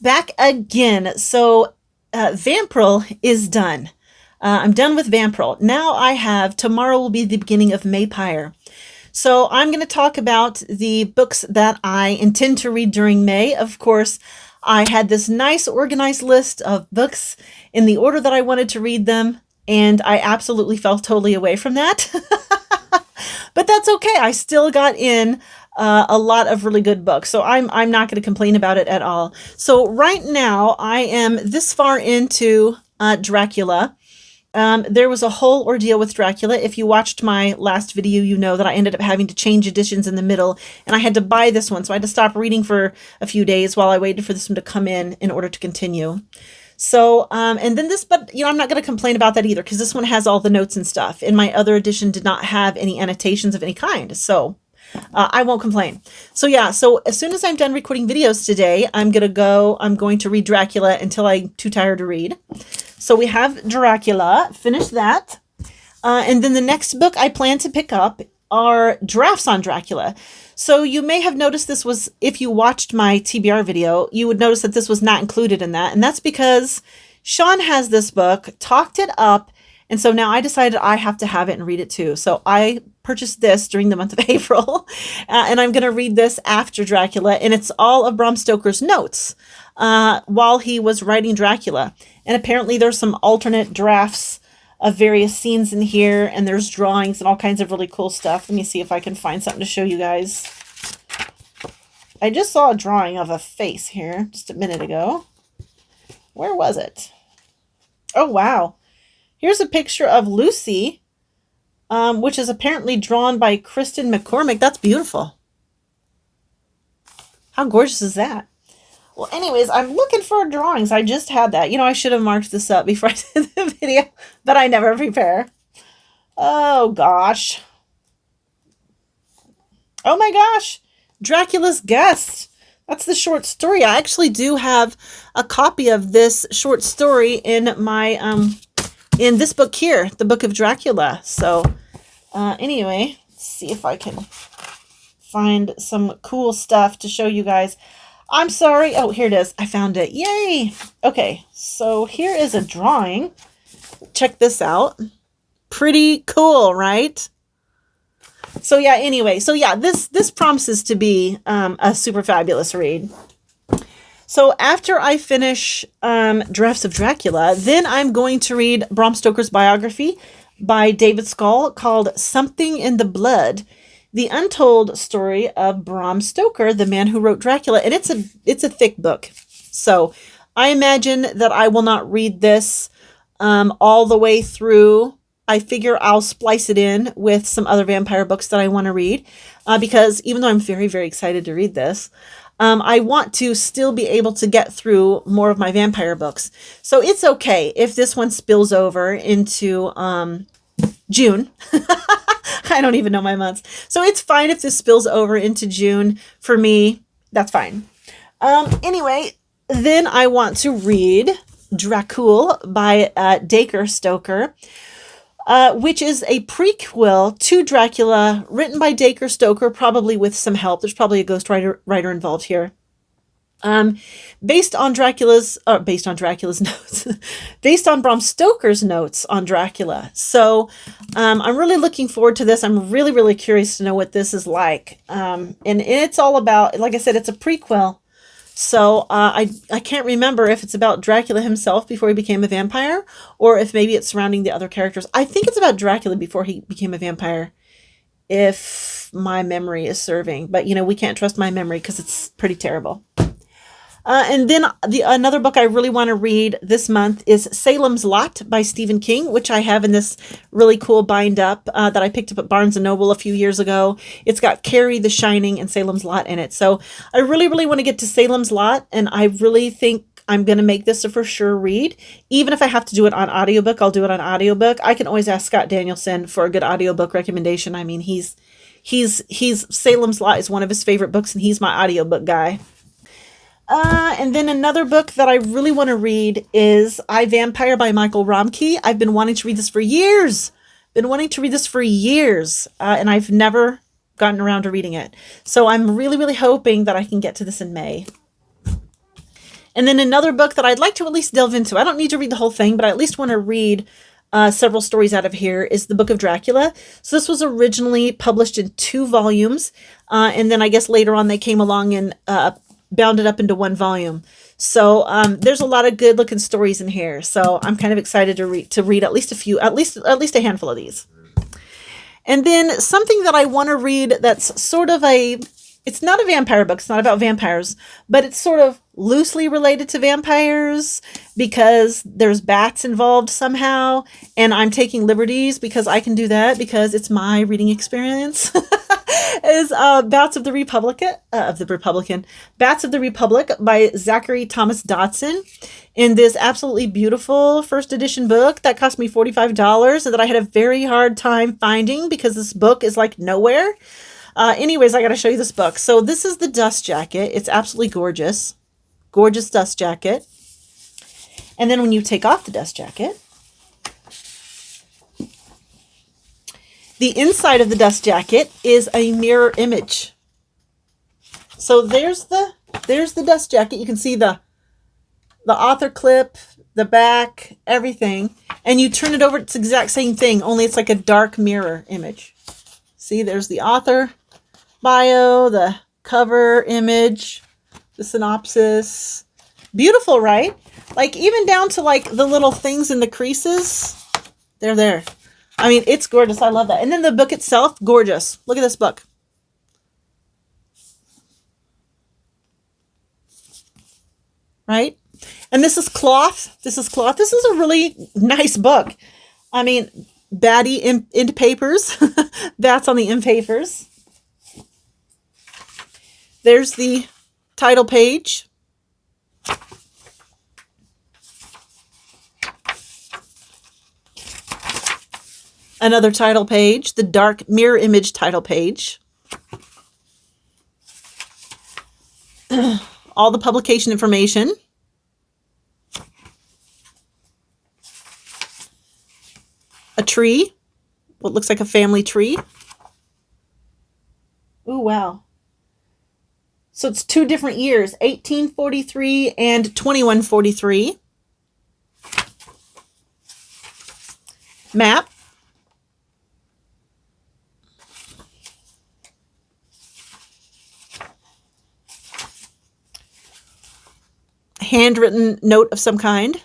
Back again. So, Vampril is done. I'm done with Vampril. Now tomorrow will be the beginning of Maypire. So I'm going to talk about the books that I intend to read during May. Of course, I had this nice organized list of books in the order that I wanted to read them, and I absolutely fell totally away from that. But that's okay. I still got in a lot of really good books, so I'm not going to complain about it at all. So right now I am this far into Dracula. There was a whole ordeal with Dracula. If you watched my last video, you know that I ended up having to change editions in the middle, and I had to buy this one, so I had to stop reading for a few days while I waited for this one to come in order to continue. So, and then this, but I'm not going to complain about that either, because this one has all the notes and stuff, and my other edition did not have any annotations of any kind, so I won't complain. So yeah, so as soon as I'm done recording videos today, I'm going to read Dracula until I'm too tired to read. So we have Dracula, finish that. And then the next book I plan to pick up are drafts on Dracula. So you may have noticed this was, if you watched my TBR video, you would notice that this was not included in that. And that's because Shawn has this book, talked it up, and so now I decided I have to have it and read it too. So I purchased this during the month of April, and I'm going to read this after Dracula, and it's all of Bram Stoker's notes while he was writing Dracula. And apparently there's some alternate drafts of various scenes in here, and there's drawings and all kinds of really cool stuff. Let me see if I can find something to show you guys. I just saw a drawing of a face here just a minute ago. Where was it? Oh, wow. Here's a picture of Lucy, which is apparently drawn by Kristen McCormick. That's beautiful. How gorgeous is that? Well, anyways, I'm looking for drawings. I just had that. I should have marked this up before I did the video, but I never prepare. Oh, gosh. Oh, my gosh. Dracula's Guest. That's the short story. I actually do have a copy of this short story in my, in this book here, the Book of Dracula. So, anyway, let's see if I can find some cool stuff to show you guys. I'm sorry. Oh, here it is. I found it. Yay. Okay. So here is a drawing. Check this out. Pretty cool, right? So yeah, anyway. So yeah, this promises to be a super fabulous read. So after I finish Drafts of Dracula, then I'm going to read Bram Stoker's biography by David Scull called Something in the Blood. The Untold Story of Bram Stoker, the man who wrote Dracula. And it's a thick book. So I imagine that I will not read this all the way through. I figure I'll splice it in with some other vampire books that I want to read. Because even though I'm very, very excited to read this, I want to still be able to get through more of my vampire books. So it's okay if this one spills over into June. I don't even know my months. So it's fine if this spills over into June. For me, that's fine. Anyway, then I want to read Dracul by Dacre Stoker, which is a prequel to Dracula written by Dacre Stoker, probably with some help. There's probably a ghostwriter involved here. Based on Dracula's notes, based on Bram Stoker's notes on Dracula. So, I'm really looking forward to this. I'm really, really curious to know what this is like. And it's all about, like I said, it's a prequel. So, I can't remember if it's about Dracula himself before he became a vampire, or if maybe it's surrounding the other characters. I think it's about Dracula before he became a vampire, if my memory is serving. But, we can't trust my memory because it's pretty terrible. And then another book I really want to read this month is Salem's Lot by Stephen King, which I have in this really cool bind up that I picked up at Barnes & Noble a few years ago. It's got Carrie, The Shining, and Salem's Lot in it. So I really, really want to get to Salem's Lot, and I really think I'm going to make this a for sure read. Even if I have to do it on audiobook, I'll do it on audiobook. I can always ask Scott Danielson for a good audiobook recommendation. I mean, he's Salem's Lot is one of his favorite books, and he's my audiobook guy. And then another book that I really want to read is I, Vampire by Michael Romke. I've been wanting to read this for years. And I've never gotten around to reading it. So I'm really, really hoping that I can get to this in May. And then another book that I'd like to at least delve into, I don't need to read the whole thing, but I at least want to read several stories out of here, is the Book of Dracula. So this was originally published in 2 volumes. And then I guess later on they came along and bound it up into 1 volume. So there's a lot of good looking stories in here. So I'm kind of excited to read at least a few, at least a handful of these. And then something that I want to read that's sort of it's not a vampire book. It's not about vampires, but it's sort of loosely related to vampires because there's bats involved somehow. And I'm taking liberties because I can do that because it's my reading experience. Is Bats of the Republican, Bats of the Republic by Zachary Thomas Dodson, in this absolutely beautiful first edition book that cost me $45 and that I had a very hard time finding because this book is like nowhere. Anyways, I got to show you this book. So this is the dust jacket. It's absolutely gorgeous. Gorgeous dust jacket. And then when you take off the dust jacket, the inside of the dust jacket is a mirror image. So there's the dust jacket. You can see the author clip, the back, everything. And you turn it over, it's the exact same thing, only it's like a dark mirror image. See, there's the author bio, the cover image, the synopsis. Beautiful, right? Like even down to like the little things in the creases. They're there. I mean, it's gorgeous. I love that. And then the book itself, gorgeous. Look at this book. Right? And this is cloth. This is cloth. This is a really nice book. I mean, baddie end papers. Bats on the end papers. There's the title page. Another title page, the dark mirror image title page. All the publication information. A tree, what looks like a family tree. Ooh, wow. So it's 2 different years, 1843 and 2143. Map. Handwritten note of some kind.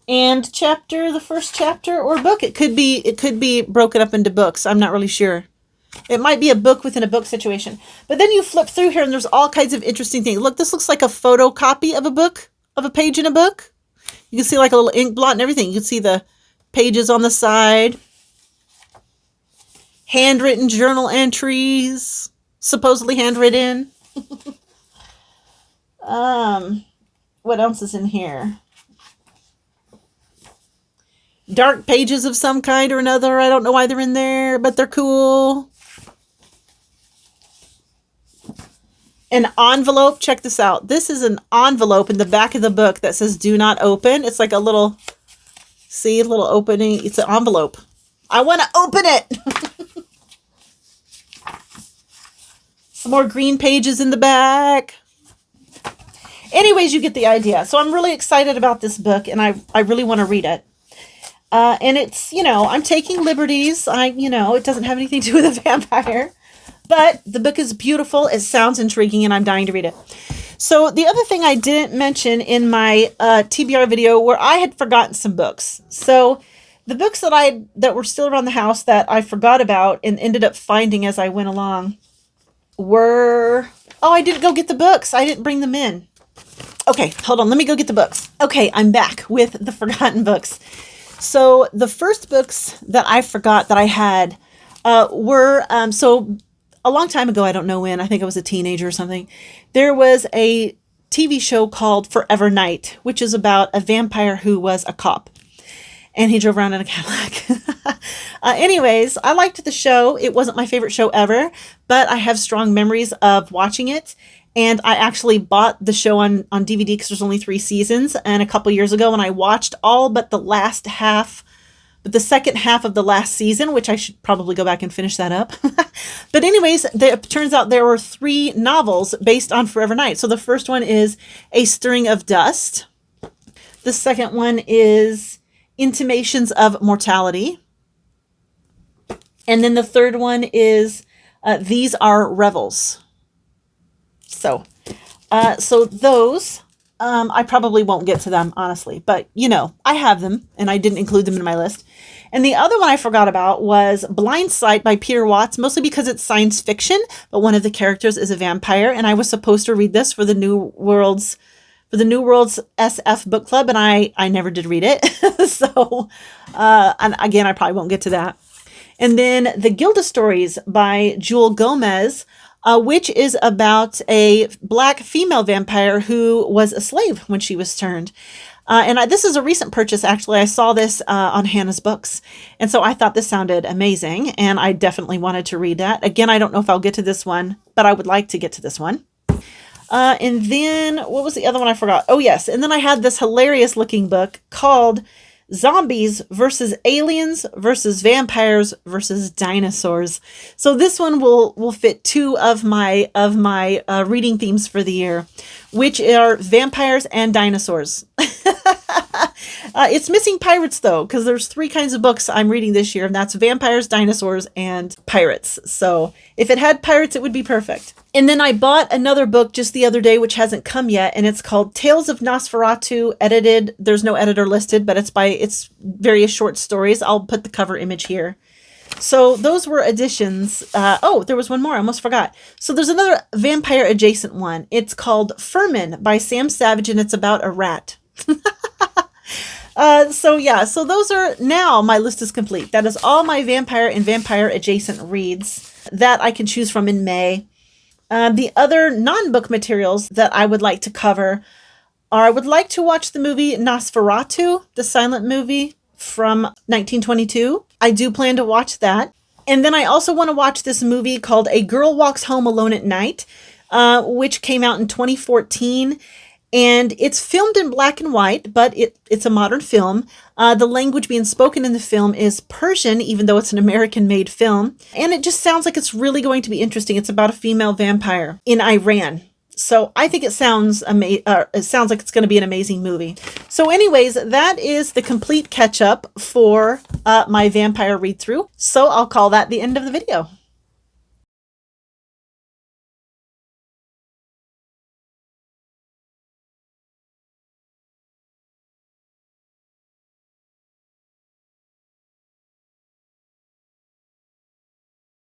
And the first chapter or book. It could be broken up into books. I'm not really sure. It might be a book within a book situation. But then you flip through here and there's all kinds of interesting things. Look, this looks like a photocopy of a book, of a page in a book. You can see like a little ink blot and everything. You can see the pages on the side. Handwritten journal entries, supposedly handwritten. What else is in here? Dark pages of some kind or another. I don't know why they're in there, but they're cool. An envelope. Check this out. This is an envelope in the back of the book that says do not open. It's like a little, see, a little opening. It's an envelope. I want to open it. Some more green pages in the back. Anyways, you get the idea. So I'm really excited about this book and I really want to read it. And it's, I'm taking liberties. It doesn't have anything to do with a vampire. But the book is beautiful. It sounds intriguing, and I'm dying to read it. So the other thing I didn't mention in my TBR video were I had forgotten some books. So the books that were still around the house that I forgot about and ended up finding as I went along were... Oh, I didn't go get the books. I didn't bring them in. Okay, hold on. Let me go get the books. Okay, I'm back with the forgotten books. So the first books that I forgot that I had were... So a long time ago, I don't know when, I think I was a teenager or something, there was a TV show called Forever Night, which is about a vampire who was a cop. And he drove around in a Cadillac. Anyways, I liked the show. It wasn't my favorite show ever, but I have strong memories of watching it. And I actually bought the show on DVD because there's only 3 seasons. And a couple years ago when I watched all but the last half but the second half of the last season, which I should probably go back and finish that up. But anyways, it turns out there were 3 novels based on Forever Night. So the first one is A Stirring of Dust. The second one is Intimations of Mortality. And then the third one is These Are Revels. So those, I probably won't get to them, honestly. But, you know, I have them, and I didn't include them in my list. And the other one I forgot about was Blind Sight by Peter Watts, mostly because it's science fiction, but one of the characters is a vampire. And I was supposed to read this for the New World's SF book club, and I never did read it. So, and again, I probably won't get to that. And then The Gilda Stories by Jewel Gomez, which is about a Black female vampire who was a slave when she was turned. This is a recent purchase, actually. I saw this on Hannah's Books. And so I thought this sounded amazing, and I definitely wanted to read that. Again, I don't know if I'll get to this one, but I would like to get to this one. And then, what was the other one I forgot? Oh, yes. And then I had this hilarious looking book called Zombies versus Aliens versus Vampires versus Dinosaurs. So this one will fit 2 of my reading themes for the year, which are vampires and dinosaurs. It's missing pirates, though, because there's 3 kinds of books I'm reading this year, and that's vampires, dinosaurs, and pirates. So if it had pirates, it would be perfect. And then I bought another book just the other day, which hasn't come yet, and it's called Tales of Nosferatu, edited. There's no editor listed, but it's various short stories. I'll put the cover image here. So those were additions. Oh, there was one more. I almost forgot. So there's another vampire adjacent one. It's called Furman by Sam Savage, and it's about a rat. So those are, now my list is complete. That is all my vampire and vampire adjacent reads that I can choose from in May. The other non-book materials that I would like to cover are, I would like to watch the movie Nosferatu, the silent movie from 1922. I do plan to watch that. And then I also want to watch this movie called A Girl Walks Home Alone at Night, which came out in 2014. And it's filmed in black and white, but it's a modern film. The language being spoken in the film is Persian, even though it's an American-made film. And it just sounds like it's really going to be interesting. It's about a female vampire in Iran. So I think it sounds like it's going to be an amazing movie. So anyways, that is the complete catch-up for my vampire read-through. So I'll call that the end of the video.